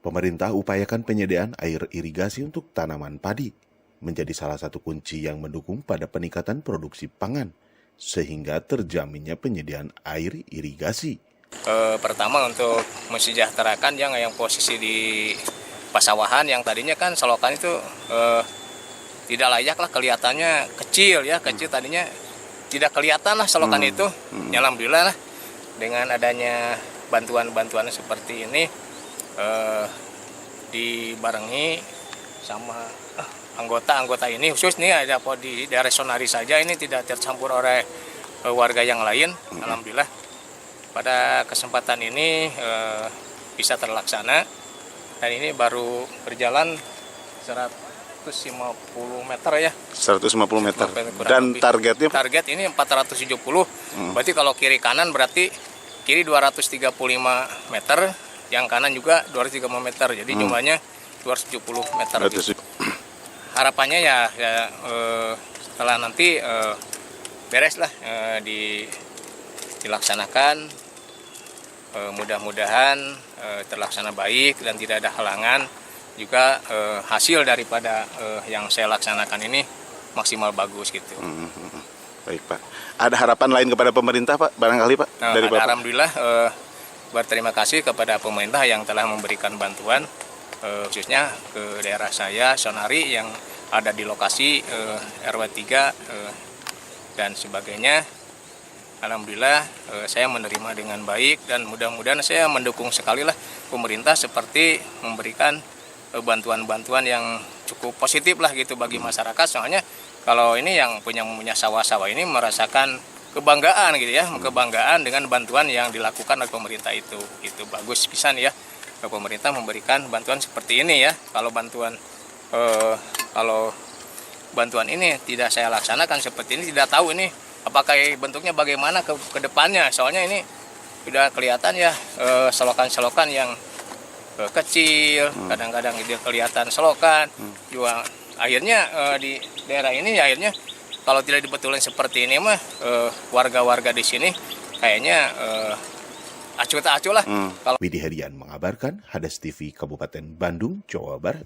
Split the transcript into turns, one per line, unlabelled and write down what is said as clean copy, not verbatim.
Pemerintah upayakan penyediaan air irigasi untuk tanaman padi menjadi salah satu kunci yang mendukung pada peningkatan produksi pangan, sehingga terjaminnya penyediaan air irigasi.
Pertama untuk mensejahterakan yang posisi di pasawahan yang tadinya kan selokan itu tidak layak lah, kelihatannya kecil tadinya tidak kelihatan lah selokan itu. Alhamdulillah lah dengan adanya bantuan-bantuan seperti ini dibarengi sama anggota-anggota ini, khusus nih ada di daerah Sonari saja ini tidak tercampur oleh warga yang lain. Alhamdulillah pada kesempatan ini bisa terlaksana dan ini baru berjalan 150 meter ya.
150 meter. Dan targetnya?
Target ini 470. Berarti kalau kiri kanan berarti kiri 235 meter, yang kanan juga 235 meter. Jadi jumlahnya 270 meter. Gitu. Harapannya ya setelah nanti beres lah dilaksanakan, mudah-mudahan terlaksana baik dan tidak ada halangan. Juga hasil daripada yang saya laksanakan ini maksimal bagus gitu.
Baik Pak. Ada harapan lain kepada pemerintah Pak, barangkali Pak? Dari Bapak?
Alhamdulillah berterima kasih kepada pemerintah yang telah memberikan bantuan khususnya ke daerah saya Sonari yang ada di lokasi RW 3 dan sebagainya. Alhamdulillah saya menerima dengan baik dan mudah-mudahan saya mendukung sekali lah pemerintah seperti memberikan bantuan-bantuan yang cukup positif lah gitu bagi masyarakat. Soalnya kalau ini yang punya sawah-sawah ini merasakan kebanggaan gitu ya, kebanggaan dengan bantuan yang dilakukan oleh pemerintah itu. Itu bagus pisan ya, pemerintah memberikan bantuan seperti ini ya. Kalau bantuan ini tidak saya laksanakan seperti ini, tidak tahu ini apakah bentuknya bagaimana ke depannya. Soalnya ini sudah kelihatan ya selokan-selokan yang kecil, kadang-kadang dia kelihatan selokan. Juga akhirnya di daerah ini akhirnya kalau tidak dibetulin seperti ini mah warga-warga di sini kayaknya acuh tak acuh lah.
Widi Herian mengabarkan, Hadas TV Kabupaten Bandung, Jawa Barat.